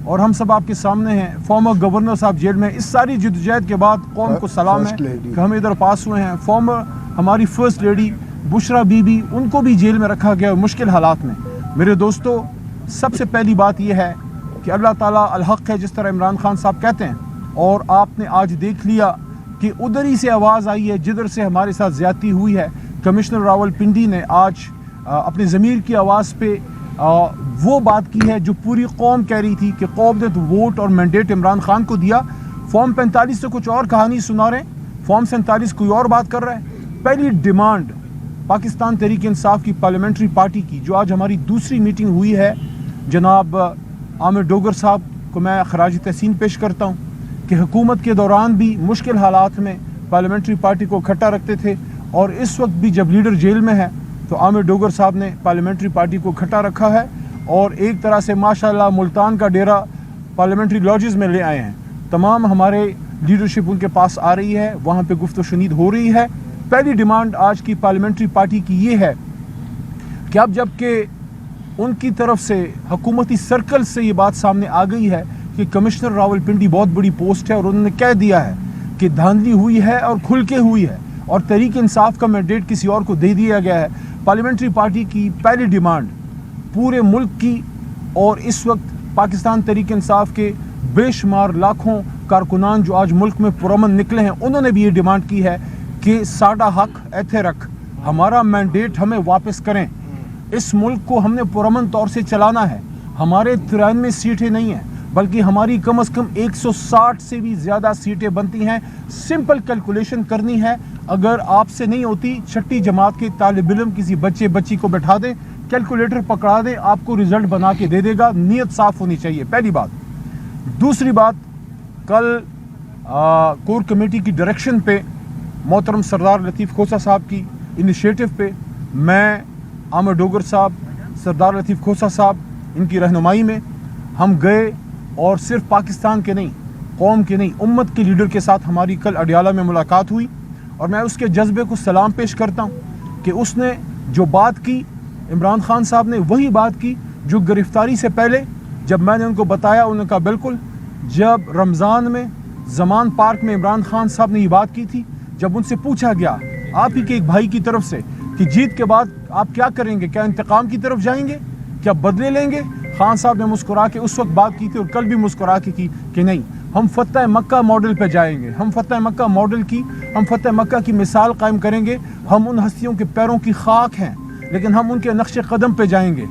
اور ہم سب آپ کے سامنے ہیں. فارمر گورنر صاحب جیل میں. اس ساری جدوجہد کے بعد قوم کو سلام ہے کہ ہم ادھر پاس ہوئے ہیں. فارمر ہماری first lady Bushra be be, ان کو بھی جیل میں رکھا گیا مشکل حالات میں. میرے دوستو, سب سے پہلی بات یہ ہے کہ اللہ تعالیٰ الحق ہے, جس طرح عمران خان صاحب کہتے ہیں. اور آپ نے آج دیکھ لیا کہ ادھر ہی سے آواز آئی ہے جدھر سے ہمارے ساتھ زیادتی ہوئی ہے. کمشنر راول پنڈی نے آج اپنے ضمیر کی آواز پہ وہ بات کی ہے جو پوری قوم کہہ رہی تھی کہ قوم نے تو ووٹ اور مینڈیٹ عمران خان کو دیا. فارم 45 سے کچھ اور کہانی سنا رہے ہیں, فارم 47 کوئی اور بات کر رہا ہے. پہلی ڈیمانڈ پاکستان تحریک انصاف کی پارلیمنٹری پارٹی کی, جو آج ہماری دوسری میٹنگ ہوئی ہے, جناب عامر ڈوگر صاحب کو میں خراج تحسین پیش کرتا ہوں کہ حکومت کے دوران بھی مشکل حالات میں پارلیمنٹری پارٹی کو اکٹھا رکھتے تھے, اور اس وقت بھی جب لیڈر جیل میں ہے تو عامر ڈوگر صاحب نے پارلیمنٹری پارٹی کو اکٹھا رکھا ہے. اور ایک طرح سے ماشاءاللہ ملتان کا ڈیرا پارلیمنٹری لاجز میں لے آئے ہیں. تمام ہمارے لیڈرشپ ان کے پاس آ رہی ہے, وہاں پہ گفت و شنید ہو رہی ہے. پہلی ڈیمانڈ آج کی پارلیمنٹری پارٹی کی یہ ہے کہ اب جب کہ ان کی طرف سے حکومتی سرکل سے یہ بات سامنے آ گئی ہے کہ کمشنر راول پنڈی بہت بڑی پوسٹ ہے, اور انہوں نے کہہ دیا ہے کہ دھاندلی ہوئی ہے اور کھل کے ہوئی ہے, اور تحریک انصاف کا مینڈیٹ کسی اور کو دے دیا گیا ہے. پارلیمنٹری پارٹی کی پہلی ڈیمانڈ پورے ملک کی, اور اس وقت پاکستان تحریک انصاف کے بے شمار لاکھوں کارکنان جو آج ملک میں پرامن نکلے ہیں, انہوں نے بھی یہ ڈیمانڈ کی ہے کہ ساڈا حق ایتھے رکھ, ہمارا مینڈیٹ ہمیں واپس کریں. اس ملک کو ہم نے پرامن طور سے چلانا ہے. ہمارے 93 سیٹیں نہیں ہیں, بلکہ ہماری کم از کم 160 سے بھی زیادہ سیٹیں بنتی ہیں. سمپل کیلکولیشن کرنی ہے, اگر آپ سے نہیں ہوتی, چھٹی جماعت کے طالب علم کسی بچی کو بٹھا دیں, کیلکولیٹر پکڑا دیں, آپ کو رزلٹ بنا کے دے دے گا. نیت صاف ہونی چاہیے, پہلی بات. دوسری بات, کل کور کمیٹی کی ڈائریکشن پہ محترم سردار لطیف کھوسہ صاحب کی انیشیٹو پہ میں, عامر ڈوگر صاحب, سردار لطیف کھوسہ صاحب, ان کی رہنمائی میں ہم گئے, اور صرف پاکستان کے نہیں, قوم کے نہیں, امت کے لیڈر کے ساتھ ہماری کل اڈیالہ میں ملاقات ہوئی. اور میں اس کے جذبے کو سلام پیش کرتا ہوں کہ اس نے جو بات کی, عمران خان صاحب نے وہی بات کی جو گرفتاری سے پہلے جب میں نے ان کو بتایا, انہوں نے کہا بالکل. جب رمضان میں زمان پارک میں عمران خان صاحب نے یہ بات کی تھی, جب ان سے پوچھا گیا آپ ہی کے ایک بھائی کی طرف سے کہ جیت کے بعد آپ کیا کریں گے, کیا انتقام کی طرف جائیں گے, کیا بدلے لیں گے, خان صاحب نے مسکرا کے اس وقت بات کی تھی, اور کل بھی مسکرا کے کی کہ نہیں, ہم فتح مکہ ماڈل پہ جائیں گے. ہم فتح مکہ ماڈل کی, ہم فتح مکہ کی مثال قائم کریں گے. ہم ان ہستیوں کے پیروں کی خاک ہیں, لیکن ہم ان کے نقش قدم پہ جائیں گے.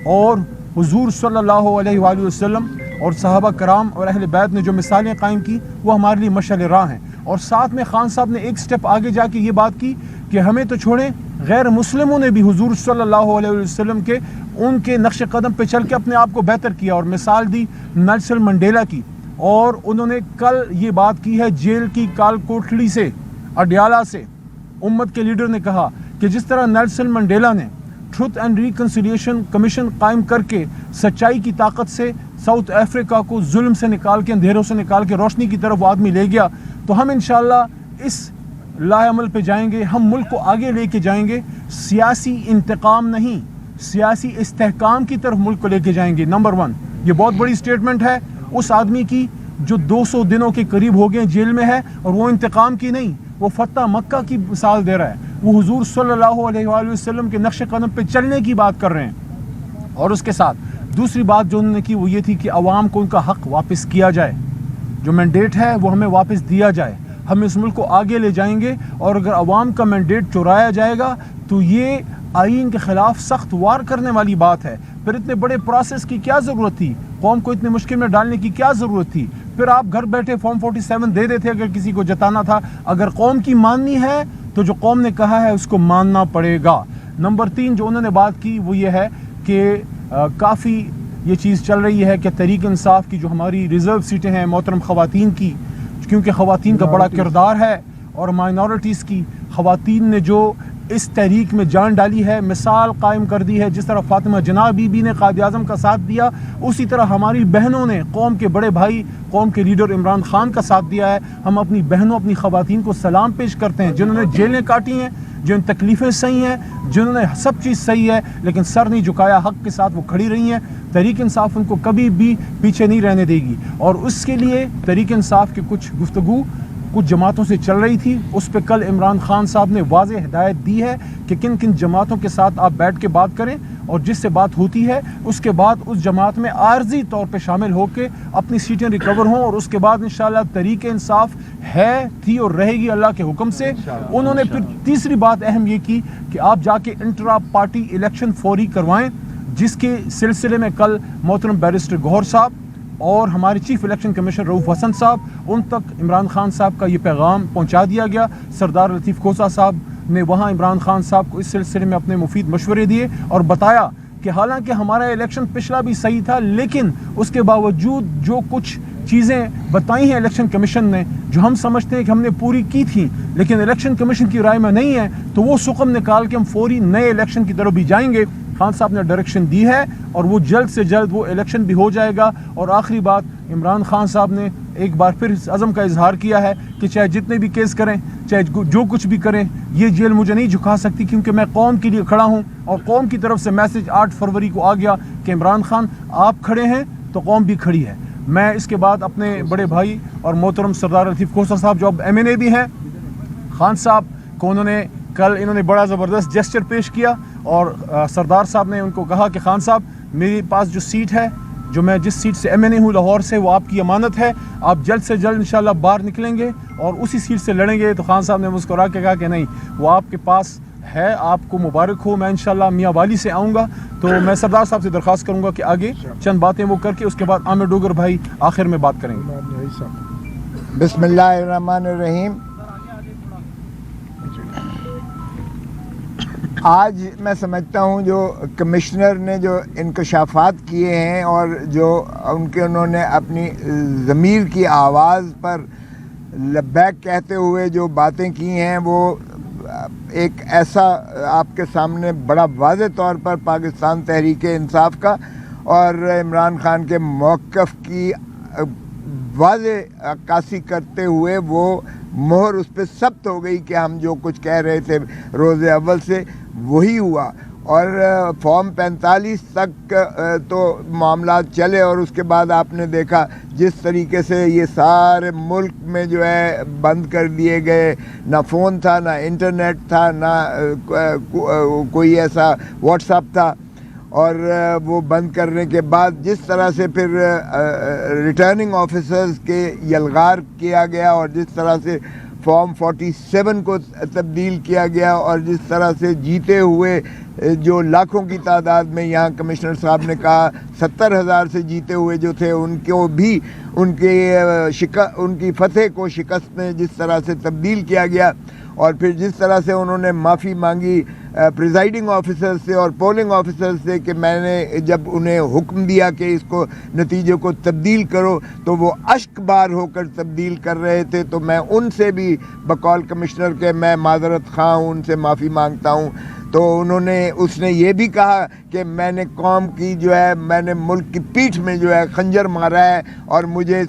اور حضور صلی اللہ علیہ وآلہ وسلم اور صحابہ کرام اور اہل بیت نے جو مثالیں قائم کی, وہ ہمارے لیے مشعل راہ ہیں. اور ساتھ میں خان صاحب نے ایک سٹیپ آگے جا کے یہ بات کی کہ ہمیں تو چھوڑیں, غیر مسلموں نے بھی حضور صلی اللہ علیہ وسلم کے ان کے نقش قدم پہ چل کے اپنے آپ کو بہتر کیا, اور مثال دی نیلسن منڈیلا کی. اور انہوں نے کل یہ بات کی ہے جیل کی کال کوٹڑی سے, اڈیالہ سے. امت کے لیڈر نے کہا کہ جس طرح نیلسن منڈیلا نے ٹروتھ اینڈ ریکنسیلیشن کمیشن قائم کر کے سچائی کی طاقت سے ساؤتھ افریقہ کو ظلم سے نکال کے, اندھیروں سے نکال کے روشنی کی طرف وہ آدمی لے گیا, تو ہم انشاءاللہ اس لاہ عمل پہ جائیں گے. ہم ملک کو آگے لے کے جائیں گے, سیاسی انتقام نہیں, سیاسی استحکام کی طرف ملک کو لے کے جائیں گے. نمبر 1, یہ بہت بڑی سٹیٹمنٹ ہے اس آدمی کی جو 200 دنوں کے قریب ہو گئے جیل میں ہے, اور وہ انتقام کی نہیں, وہ فتح مکہ کی مثال دے رہا ہے. وہ حضور صلی اللہ علیہ وآلہ وسلم کے نقش قدم پہ چلنے کی بات کر رہے ہیں. اور اس کے ساتھ دوسری بات جو انہوں نے کی وہ یہ تھی کہ عوام کو ان کا حق واپس کیا جائے, جو مینڈیٹ ہے وہ ہمیں واپس دیا جائے. ہم اس ملک کو آگے لے جائیں گے, اور اگر عوام کا مینڈیٹ چرایا جائے گا تو یہ آئین کے خلاف سخت وار کرنے والی بات ہے. پھر اتنے بڑے پروسیس کی کیا ضرورت تھی, قوم کو اتنے مشکل میں ڈالنے کی کیا ضرورت تھی. پھر آپ گھر بیٹھے فارم 47 دے دیتے اگر کسی کو جتانا تھا. اگر قوم کی ماننی ہے تو جو قوم نے کہا ہے اس کو ماننا پڑے گا. نمبر 3 جو انہوں نے بات کی وہ یہ ہے کہ کافی یہ چیز چل رہی ہے کہ تحریک انصاف کی جو ہماری ریزرو سیٹیں ہیں محترم خواتین کی, کیونکہ خواتین کا بڑا کردار ہے, اور مائنورٹیز کی خواتین نے جو اس تحریک میں جان ڈالی ہے, مثال قائم کر دی ہے. جس طرح فاطمہ جناح بی بی نے قائد اعظم کا ساتھ دیا, اسی طرح ہماری بہنوں نے قوم کے بڑے بھائی قوم کے لیڈر عمران خان کا ساتھ دیا ہے. ہم اپنی بہنوں اپنی خواتین کو سلام پیش کرتے ہیں جنہوں نے جیلیں کاٹی ہیں, جن تکلیفیں صحیح ہیں, جنہوں نے سب چیز صحیح ہے لیکن سر نہیں جھکایا, حق کے ساتھ وہ کھڑی رہی ہیں. تحریک انصاف ان کو کبھی بھی پیچھے نہیں رہنے دے گی، اور اس کے لیے تحریک انصاف کی کچھ گفتگو کچھ جماعتوں سے چل رہی تھی، اس پہ کل عمران خان صاحب نے واضح ہدایت دی ہے کہ کن کن جماعتوں کے ساتھ آپ بیٹھ کے بات کریں، اور جس سے بات ہوتی ہے اس کے بعد اس جماعت میں عارضی طور پہ شامل ہو کے اپنی سیٹیں ریکور ہوں، اور اس کے بعد انشاءاللہ تحریک انصاف ہے، تھی اور رہے گی اللہ کے حکم سے۔ انہوں نے پھر تیسری بات اہم یہ کی کہ آپ جا کے انٹرا پارٹی الیکشن فوری کروائیں، جس کے سلسلے میں کل محترم بیرسٹر گوہر صاحب اور ہمارے چیف الیکشن کمیشنر رؤوف حسن صاحب ان تک عمران خان صاحب کا یہ پیغام پہنچا دیا گیا۔ سردار لطیف کھوسہ صاحب نے وہاں عمران خان صاحب کو اس سلسلے میں اپنے مفید مشورے دیے اور بتایا کہ حالانکہ ہمارا الیکشن پچھلا بھی صحیح تھا، لیکن اس کے باوجود جو کچھ چیزیں بتائی ہیں الیکشن کمیشن نے جو ہم سمجھتے ہیں کہ ہم نے پوری کی تھیں لیکن الیکشن کمیشن کی رائے میں نہیں ہے، تو وہ سقم نکال کے ہم فوری نئے الیکشن کی طرف بھی جائیں گے۔ خان صاحب نے ڈائریکشن دی ہے اور وہ جلد سے جلد وہ الیکشن بھی ہو جائے گا۔ اور آخری بات، عمران خان صاحب نے ایک بار پھر اس عزم کا اظہار کیا ہے کہ چاہے جتنے بھی کیس کریں، چاہے جو کچھ بھی کریں، یہ جیل مجھے نہیں جھکا سکتی، کیونکہ میں قوم کے لیے کھڑا ہوں، اور قوم کی طرف سے میسج 8 فروری کو آ گیا کہ عمران خان آپ کھڑے ہیں تو قوم بھی کھڑی ہے۔ میں اس کے بعد اپنے بڑے بھائی اور محترم سردار لطیف کھوسہ صاحب جو اب MNA بھی ہیں، خان صاحب کو انہوں نے بڑا زبردست جیسچر پیش کیا، اور سردار صاحب نے ان کو کہا کہ خان صاحب میرے پاس جو سیٹ ہے، جو میں جس سیٹ سے MNA ہوں لاہور سے، وہ آپ کی امانت ہے، آپ جلد سے جلد انشاءاللہ باہر نکلیں گے اور اسی سیٹ سے لڑیں گے۔ تو خان صاحب نے مسکرا کے کہا کہ نہیں، وہ آپ کے پاس ہے، آپ کو مبارک ہو، میں انشاءاللہ میاں والی سے آؤں گا۔ تو میں سردار صاحب سے درخواست کروں گا کہ آگے چند باتیں وہ کر کے اس کے بعد عامر ڈوگر بھائی آخر میں بات کریں گے۔ بسم اللہ الرحمن الرحیم۔ آج میں سمجھتا ہوں جو کمشنر نے جو انکشافات کیے ہیں اور جو انہوں نے اپنی ضمیر کی آواز پر لبیک کہتے ہوئے جو باتیں کی ہیں، وہ ایک ایسا آپ کے سامنے بڑا واضح طور پر پاکستان تحریک انصاف کا اور عمران خان کے موقف کی واضح عکاسی کرتے ہوئے وہ مہر اس پہ ثبت ہو گئی کہ ہم جو کچھ کہہ رہے تھے روز اول سے وہی ہوا۔ اور فارم 45 تک تو معاملات چلے، اور اس کے بعد آپ نے دیکھا جس طریقے سے یہ سارے ملک میں جو ہے بند کر دیے گئے، نہ فون تھا، نہ انٹرنیٹ تھا، نہ کوئی ایسا واٹس ایپ تھا، اور وہ بند کرنے کے بعد جس طرح سے پھر ریٹرننگ آفیسرز کے یلغار کیا گیا، اور جس طرح سے فارم 47 کو تبدیل کیا گیا، اور جس طرح سے جیتے ہوئے جو لاکھوں کی تعداد میں، یہاں کمشنر صاحب نے کہا 70,000 سے جیتے ہوئے جو تھے، ان کو بھی ان کی فتح کو شکست میں جس طرح سے تبدیل کیا گیا، اور پھر جس طرح سے انہوں نے معافی مانگی پریزائڈنگ آفیسر سے اور پولنگ آفیسر سے کہ میں نے جب انہیں حکم دیا کہ اس کو نتیجے کو تبدیل کرو تو وہ اشک بار ہو کر تبدیل کر رہے تھے، تو میں ان سے بھی بقول کمشنر کے میں معذرت خواہ ہوں، ان سے معافی مانگتا ہوں۔ تو اس نے یہ بھی کہا کہ میں نے قوم کی جو ہے، میں نے ملک کی پیٹھ میں جو ہے خنجر مارا ہے اور مجھے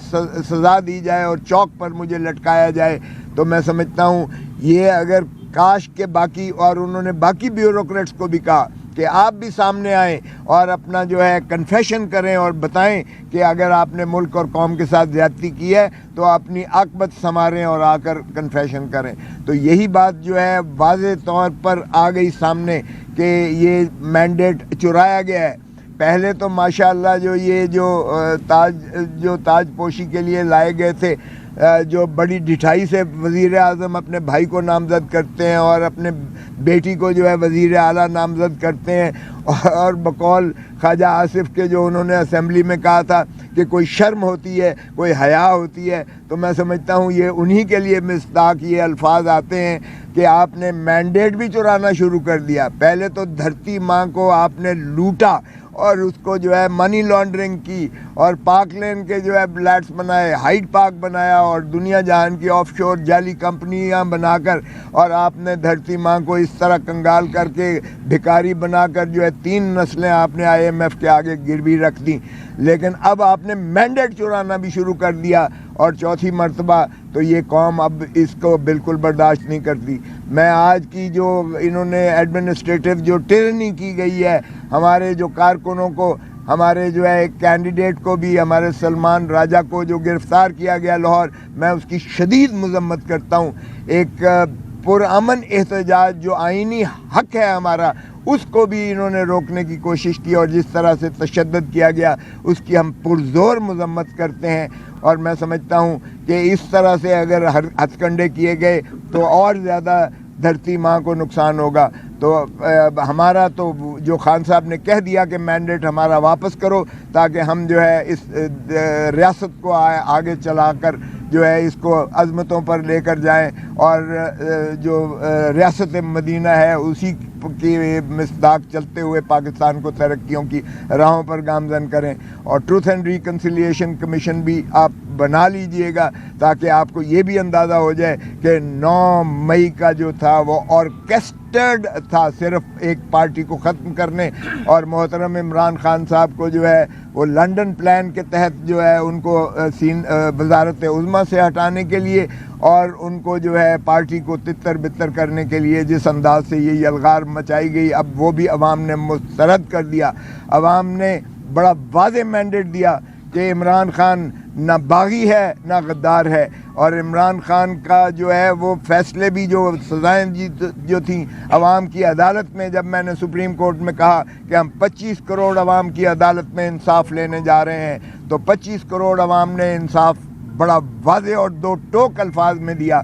سزا دی جائے اور چوک پر مجھے لٹکایا جائے۔ تو میں سمجھتا ہوں یہ اگر کاش کے باقی، اور انہوں نے باقی بیوروکریٹس کو بھی کہا کہ آپ بھی سامنے آئیں اور اپنا جو ہے کنفیشن کریں اور بتائیں کہ اگر آپ نے ملک اور قوم کے ساتھ زیادتی کی ہے تو اپنی عاقبت سنواریں اور آ کر کنفیشن کریں۔ تو یہی بات جو ہے واضح طور پر آ گئی سامنے کہ یہ مینڈیٹ چرایا گیا ہے۔ پہلے تو ماشاءاللہ جو تاج پوشی کے لیے لائے گئے تھے، جو بڑی ڈٹھائی سے وزیر اعظم اپنے بھائی کو نامزد کرتے ہیں اور اپنے بیٹی کو جو ہے وزیر اعلیٰ نامزد کرتے ہیں، اور بقول خواجہ آصف کے جو انہوں نے اسمبلی میں کہا تھا کہ کوئی شرم ہوتی ہے، کوئی حیا ہوتی ہے، تو میں سمجھتا ہوں یہ انہی کے لیے مصداق یہ الفاظ آتے ہیں کہ آپ نے مینڈیٹ بھی چرانا شروع کر دیا۔ پہلے تو دھرتی ماں کو آپ نے لوٹا اور اس کو جو ہے منی لانڈرنگ کی، اور پاک لین کے جو ہے بلیٹس بنائے، ہائیڈ پارک بنایا، اور دنیا جہان کی آف شور جعلی کمپنیاں بنا کر، اور آپ نے دھرتی ماں کو اس طرح کنگال کر کے بھکاری بنا کر جو ہے 3 نسلیں آپ نے IMF کے آگے گروی رکھ دیں۔ لیکن اب آپ نے مینڈیٹ چرانا بھی شروع کر دیا، اور چوتھی مرتبہ تو یہ قوم اب اس کو بالکل برداشت نہیں کرتی۔ میں آج کی جو انہوں نے ایڈمنسٹریٹو جو ٹرنی کی گئی ہے، ہمارے جو کارکنوں کو ہمارے جو ہے ایک کینڈیڈیٹ کو بھی, ہمارے سلمان راجہ کو جو گرفتار کیا گیا لاہور, میں اس کی شدید مذمت کرتا ہوں. ایک پرامن احتجاج جو آئینی حق ہے ہمارا, اس کو بھی انہوں نے روکنے کی کوشش کی, اور جس طرح سے تشدد کیا گیا اس کی ہم پرزور مذمت کرتے ہیں. اور میں سمجھتا ہوں کہ اس طرح سے اگر ہتھ کنڈے کیے گئے تو اور زیادہ دھرتی ماں کو نقصان ہوگا. تو ہمارا تو جو خان صاحب نے کہہ دیا کہ مینڈیٹ ہمارا واپس کرو, تاکہ ہم جو ہے اس ریاست کو آگے چلا کر جو ہے اس کو عظمتوں پر لے کر جائیں, اور جو ریاست مدینہ ہے اسی کی مصداق چلتے ہوئے پاکستان کو ترقیوں کی راہوں پر گامزن کریں. اور ٹروتھ اینڈ ریکنسیلیشن کمیشن بھی آپ بنا لیجئے گا, تاکہ آپ کو یہ بھی اندازہ ہو جائے کہ 9 مئی کا جو تھا وہ آرکیسٹرڈ تھا صرف ایک پارٹی کو ختم کرنے, اور محترم عمران خان صاحب کو جو ہے وہ لنڈن پلان کے تحت جو ہے ان کو وزارت عظمیٰ سے ہٹانے کے لیے, اور ان کو جو ہے پارٹی کو تتر بتر کرنے کے لیے جس انداز سے یہ یلغار مچائی گئی, اب وہ بھی عوام نے مسترد کر دیا. عوام نے بڑا واضح مینڈیٹ دیا کہ عمران خان نہ باغی ہے نہ غدار ہے, اور عمران خان کا جو ہے وہ فیصلے بھی, جو سزائیں جو تھیں عوام کی عدالت میں, جب میں نے سپریم کورٹ میں کہا کہ ہم 25 کروڑ عوام کی عدالت میں انصاف لینے جا رہے ہیں, تو 25 کروڑ عوام نے انصاف بڑا واضح اور 2 ٹوک الفاظ میں دیا.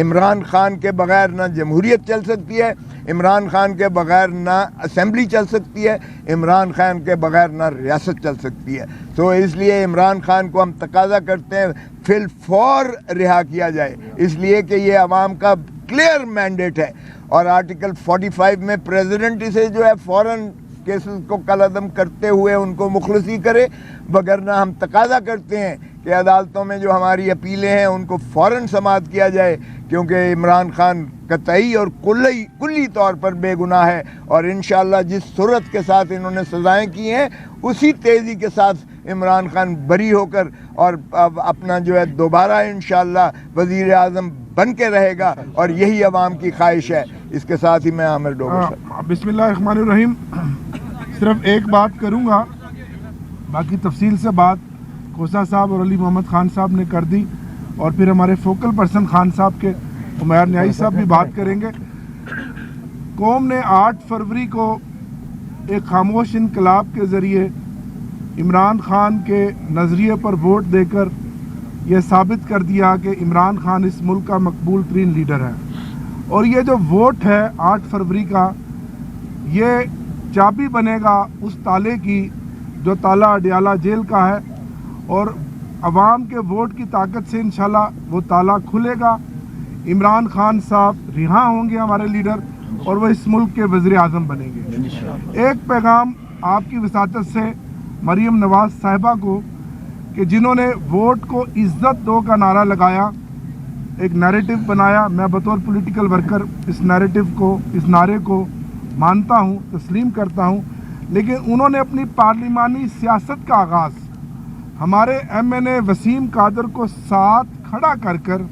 عمران خان کے بغیر نہ جمہوریت چل سکتی ہے, عمران خان کے بغیر نہ اسمبلی چل سکتی ہے, عمران خان کے بغیر نہ ریاست چل سکتی ہے. تو اس لیے عمران خان کو ہم تقاضا کرتے ہیں فی الفور رہا کیا جائے, اس لیے کہ یہ عوام کا کلیئر مینڈیٹ ہے. اور آرٹیکل 45 میں پریزیڈنٹ اسے جو ہے فوراً کیسز کو کالعدم کرتے ہوئے ان کو مخلصی کرے, وگرنہ ہم تقاضا کرتے ہیں کہ عدالتوں میں جو ہماری اپیلیں ہیں ان کو فوراً سماعت کیا جائے, کیونکہ عمران خان قطعی اور کلی طور پر بے گناہ ہے. اور انشاءاللہ جس صورت کے ساتھ انہوں نے سزائیں کی ہیں اسی تیزی کے ساتھ عمران خان بری ہو کر اور اپنا جو ہے دوبارہ انشاءاللہ وزیر اعظم بن کے رہے گا, اور یہی عوام کی خواہش ہے. اس کے ساتھ ہی میں عامر ڈوگر صاحب. بسم اللہ الرحمن الرحیم. صرف ایک بات کروں گا, باقی تفصیل سے بات کوسا صاحب اور علی محمد خان صاحب نے کر دی, اور پھر ہمارے فوکل پرسن خان صاحب کے عمیر نیائی صاحب بھی بات کریں گے. قوم نے 8 فروری کو ایک خاموش انقلاب کے ذریعے عمران خان کے نظریے پر ووٹ دے کر یہ ثابت کر دیا کہ عمران خان اس ملک کا مقبول ترین لیڈر ہے. اور یہ جو ووٹ ہے 8 فروری کا, یہ چابی بنے گا اس تالے کی جو تالا اڈیالہ جیل کا ہے, اور عوام کے ووٹ کی طاقت سے انشاءاللہ وہ تالا کھلے گا. عمران خان صاحب رہا ہوں گے ہمارے لیڈر, اور وہ اس ملک کے وزیر اعظم بنیں گے. ایک پیغام آپ کی وساطت سے مریم نواز صاحبہ کو, کہ جنہوں نے ووٹ کو عزت دو کا نعرہ لگایا, ایک نیریٹو بنایا. میں بطور پولیٹیکل ورکر اس نیریٹو کو, اس نعرے کو مانتا ہوں, تسلیم کرتا ہوں, لیکن انہوں نے اپنی پارلیمانی سیاست کا آغاز ہمارے MNA وسیم قادر کو ساتھ کھڑا کر کر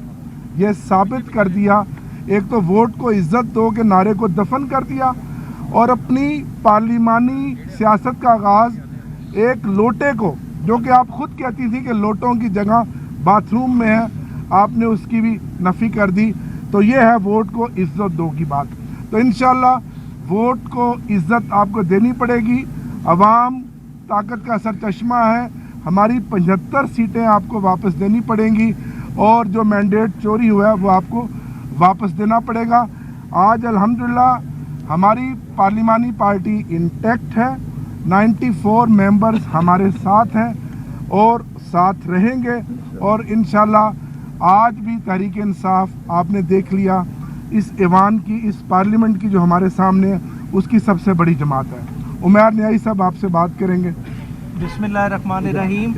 یہ ثابت کر دیا. ایک تو ووٹ کو عزت دو کے نعرے کو دفن کر دیا, اور اپنی پارلیمانی سیاست کا آغاز ایک لوٹے کو, جو کہ آپ خود کہتی تھی کہ لوٹوں کی جگہ باتھ روم میں ہے, آپ نے اس کی بھی نفی کر دی. تو یہ ہے ووٹ کو عزت دو کی بات. تو انشاءاللہ ووٹ کو عزت آپ کو دینی پڑے گی. عوام طاقت کا سرچشمہ ہے, ہماری 75 سیٹیں آپ کو واپس دینی پڑیں گی, اور جو مینڈیٹ چوری ہوا ہے وہ آپ کو واپس دینا پڑے گا. آج الحمدللہ ہماری پارلیمانی پارٹی انٹیکٹ ہے, 94 ممبرز ہمارے ساتھ ہیں اور ساتھ رہیں گے. اور انشاءاللہ آج بھی تحریک انصاف آپ نے دیکھ لیا اس ایوان کی, اس پارلیمنٹ کی جو ہمارے سامنے ہے, اس کی سب سے بڑی جماعت ہے. عمیر نیائی صاحب آپ سے بات کریں گے. بسم اللہ الرحمن الرحیم.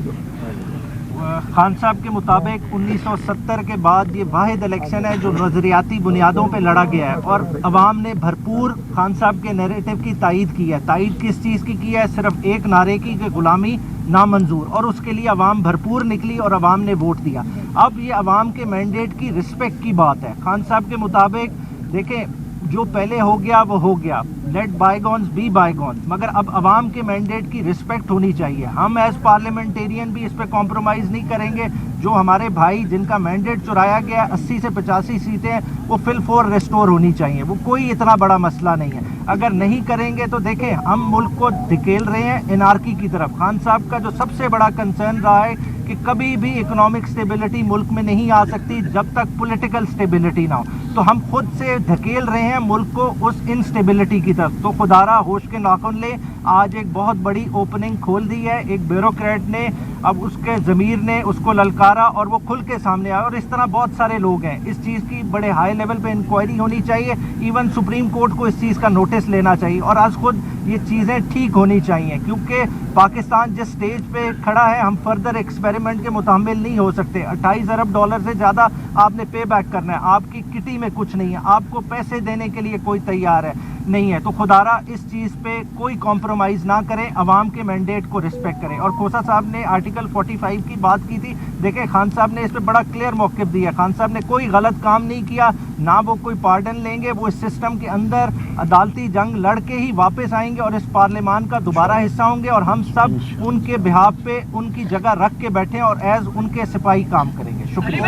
خان صاحب کے مطابق 1970 کے بعد یہ واحد الیکشن ہے جو نظریاتی بنیادوں پہ لڑا گیا ہے, اور عوام نے بھرپور خان صاحب کے نیریٹو کی تائید کی ہے. تائید کس چیز کی ہے؟ صرف ایک نعرے کی کہ غلامی نامنظور, اور اس کے لیے عوام بھرپور نکلی اور عوام نے ووٹ دیا. اب یہ عوام کے مینڈیٹ کی رسپیکٹ کی بات ہے. خان صاحب کے مطابق دیکھیں جو پہلے ہو گیا وہ ہو گیا, لیٹ بائیگونز بی بائیگونز, مگر اب عوام کے مینڈیٹ کی رسپیکٹ ہونی چاہیے. ہم ایز پارلیمنٹیرین بھی اس پہ کمپرومائز نہیں کریں گے. جو ہمارے بھائی جن کا مینڈیٹ چرایا گیا 80 سے 85 سیٹیں وہ فل فور ریسٹور ہونی چاہیے. وہ کوئی اتنا بڑا مسئلہ نہیں ہے. اگر نہیں کریں گے تو دیکھیں ہم ملک کو دھکیل رہے ہیں انارکی کی طرف. خان صاحب کا جو سب سے بڑا کنسرن رہا ہے کہ کبھی بھی اکنامک سٹیبلٹی ملک میں نہیں آ سکتی جب تک پولیٹیکل سٹیبلٹی نہ ہو. تو ہم خود سے دھکیل رہے ہیں ملک کو اس انسٹیبلٹی کی طرف. تو خدارا ہوش کے ناخن لے, آج ایک بہت بڑی اوپننگ کھول دی ہے. ایک بیوروکریٹ نے, اب اس کے ضمیر نے اس کو للکارا اور وہ کھل کے سامنے آیا. اور اس طرح بہت سارے لوگ ہیں. اس چیز کی بڑے ہائی لیول پہ انکوائری ہونی چاہیے. ایون سپریم کورٹ کو اس چیز کا نوٹس لینا چاہیے اور آج خود یہ چیزیں ٹھیک ہونی چاہیے, کیونکہ پاکستان جس سٹیج پہ کھڑا ہے ہم فردر ایکسپیریمنٹ کے متحمل نہیں ہو سکتے. 28 ارب ڈالر سے زیادہ آپ نے پے بیک کرنا ہے. آپ کی کٹی میں کچھ نہیں ہے, آپ کو پیسے دینے کے لیے کوئی تیار ہے نہیں ہے. تو خدارا اس چیز پہ کوئی کمپرومائز نہ کریں, عوام کے مینڈیٹ کو رسپیکٹ کریں. اور کھوسا صاحب نے آرٹیکل 45 کی بات کی تھی. دیکھیں خان صاحب نے اس پہ بڑا کلیئر موقف دیا. خان صاحب نے کوئی غلط کام نہیں کیا, نہ وہ کوئی پارڈن لیں گے. وہ اس سسٹم کے اندر عدالتی جنگ لڑ کے ہی واپس آئیں گے اور اس پارلیمان کا دوبارہ حصہ ہوں گے. اور ہم سب ان کے بہاف پہ ان کی جگہ رکھ کے بیٹھیں اور ایز ان کے سپاہی کام کریں گے. شکریہ.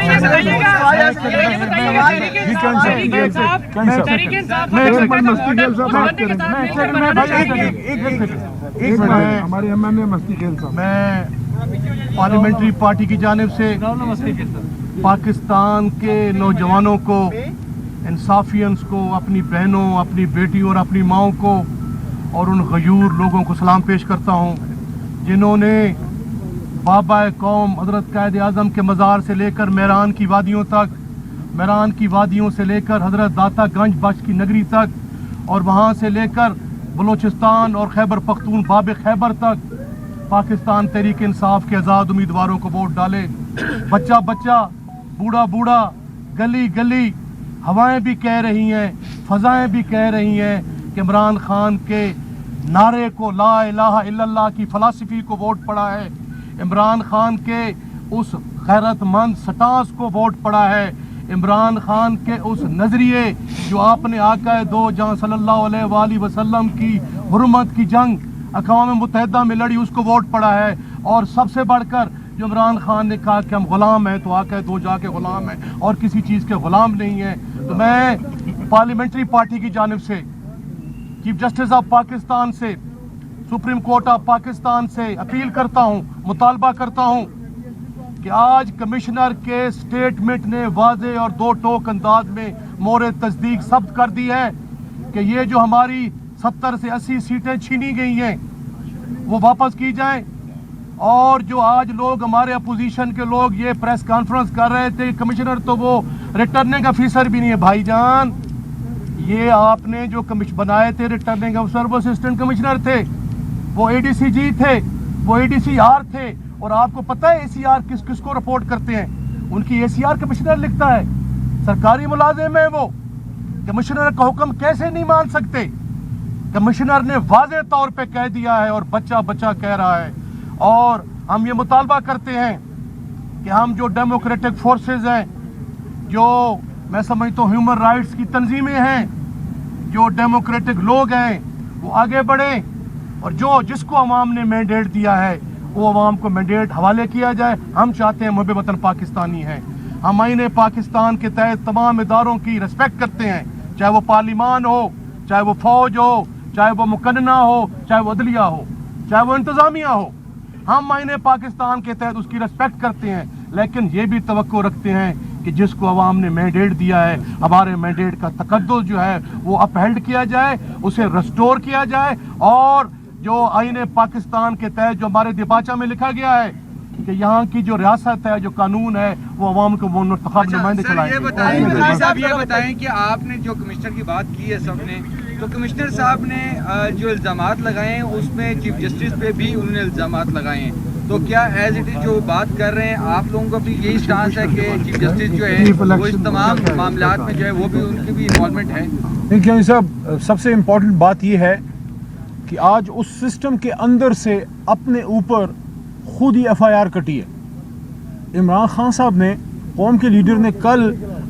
ہمارے ایم این اے مستی کھیل صاحب, میں پارلیمنٹری پارٹی کی جانب سے پاکستان کے نوجوانوں کو, انصافیئنس کو, اپنی بہنوں, اپنی بیٹیوں اور اپنی ماؤں کو اور ان غیور لوگوں کو سلام پیش کرتا ہوں جنہوں نے بابا قوم حضرت قائد اعظم کے مزار سے لے کر میران کی وادیوں تک, میران کی وادیوں سے لے کر حضرت داتا گنج بخش کی نگری تک, اور وہاں سے لے کر بلوچستان اور خیبر پختون باب خیبر تک پاکستان تحریک انصاف کے آزاد امیدواروں کو ووٹ ڈالے. بچہ بچہ, بوڑھا بوڑھا, گلی گلی ہوائیں بھی کہہ رہی ہیں, فضائیں بھی کہہ رہی ہیں کہ عمران خان کے نعرے کو, لا الہ الا اللہ کی فلسفی کو ووٹ پڑا ہے, عمران خان کے اس غیرت مند سٹانس کو ووٹ پڑا ہے, عمران خان کے اس نظریے جو آپ نے آقا دو جہاں صلی اللہ علیہ وآلہ وسلم کی حرمت کی جنگ اقوام متحدہ میں لڑی اس کو ووٹ پڑا ہے. اور سب سے بڑھ کر جو عمران خان نے کہا کہ ہم غلام ہیں تو آقا دو جہاں کے غلام ہیں اور کسی چیز کے غلام نہیں ہیں. تو میں پارلیمنٹری پارٹی کی جانب سے چیف جسٹس آف پاکستان سے, سپریم کورٹ آف پاکستان سے اپیل کرتا ہوں, مطالبہ کرتا ہوں کہ آج کمشنر کے سٹیٹمنٹ نے واضح اور دو ٹوک انداز میں مورد تصدیق ثبت کر دی ہے کہ یہ جو ہماری 70 سے 80 سیٹیں چھینی گئی ہیں وہ واپس کی جائیں. اور جو آج لوگ ہمارے اپوزیشن کے لوگ یہ پریس کانفرنس کر رہے تھے کمشنر تو وہ ریٹرننگ افیسر بھی نہیں ہے. بھائی جان, یہ آپ نے جو بنائے تھے ریٹرننگ افسر وہ اسسٹنٹ کمشنر تھے, وہ اے ڈی سی جی تھے, وہ اے ڈی سی آر تھے. اور آپ کو پتہ ہے اے سی آر کس کس کو رپورٹ کرتے ہیں؟ ان کی اے سی آر کمشنر لکھتا ہے, سرکاری ملازم ہے وہ. کمشنر کا حکم کیسے نہیں مان سکتے؟ کمشنر نے واضح طور پہ کہہ دیا ہے اور بچہ بچہ کہہ رہا ہے. اور ہم یہ مطالبہ کرتے ہیں کہ ہم جو ڈیموکریٹک فورسز ہیں, جو میں سمجھتا ہوں ہیومن رائٹس کی تنظیمیں ہیں, جو ڈیموکریٹک لوگ ہیں, وہ آگے بڑھیں اور جس کو عوام نے مینڈیٹ دیا ہے وہ عوام کو مینڈیٹ حوالے کیا جائے. ہم چاہتے ہیں محب وطن پاکستانی ہیں, ہم آئین پاکستان کے تحت تمام اداروں کی رسپیکٹ کرتے ہیں, چاہے وہ پارلیمان ہو, چاہے وہ فوج ہو, چاہے وہ مقننہ ہو, چاہے وہ عدلیہ ہو, چاہے وہ انتظامیہ ہو. ہم آئین پاکستان کے تحت اس کی رسپیکٹ کرتے ہیں, لیکن یہ بھی توقع رکھتے ہیں کہ جس کو عوام نے مینڈیٹ دیا ہے ہمارے مینڈیٹ کا تقدس جو ہے وہ اپہیلڈ کیا جائے, اسے ریسٹور کیا جائے. اور جو آئین پاکستان کے تحت جو ہمارے دیباچہ میں لکھا گیا ہے کہ یہاں کی جو ریاست ہے, جو قانون ہے, وہ عوام کو وہ منتخب نمائندے چلائیں گے. یہ بتائیں کہ آپ نے جو کمشنر کی بات کی ہے سب نے, تو کمشنر صاحب نے جو الزامات لگائے ہیں اس میں چیف جسٹس پہ بھی انہوں نے الزامات لگائے ہیں, تو کیا ایز اٹ از جو بات کر رہے ہیں آپ لوگوں کا بھی یہی سٹانس ہے کہ چیف جسٹس جو ہے وہ اس تمام معاملات میں جو ہے وہ بھی ان کی بھی انوالومنٹ ہے؟ دیکھیے صاحب, سب سے امپورٹنٹ بات یہ ہے کہ آج اس سسٹم کے اندر سے اپنے اوپر خود ہی ایف آئی آر کٹی ہے. عمران خان صاحب نے, قوم کے لیڈر نے کل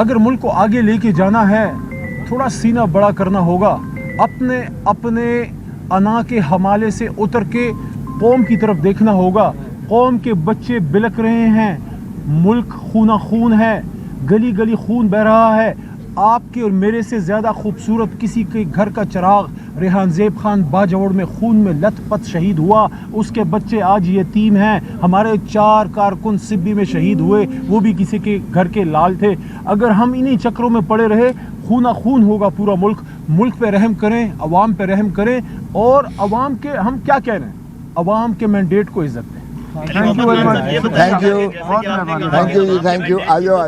اگر ملک کو آگے لے کے جانا ہے تھوڑا سینہ بڑا کرنا ہوگا, اپنے انا کے حمالے سے اتر کے قوم کی طرف دیکھنا ہوگا. قوم کے بچے بلک رہے ہیں, ملک خونہ خون ہے, گلی گلی خون بہ رہا ہے. آپ کے اور میرے سے زیادہ خوبصورت کسی کے گھر کا چراغ ریحان زیب خان باجوڑ میں خون میں لت پت شہید ہوا, اس کے بچے آج یتیم ہیں. ہمارے 4 کارکن سبی میں شہید ہوئے, وہ بھی کسی کے گھر کے لال تھے. اگر ہم انہی چکروں میں پڑے رہے خونہ خون ہوگا پورا ملک. ملک پہ رحم کریں, عوام پہ رحم کریں, اور عوام کے ہم کیا کہہ رہے ہیں, عوام کے مینڈیٹ کو عزت دیں. Thank you very much. Thank you, بہت مہربانی. تھینک یو جی, تھینک یو. آ جاؤ.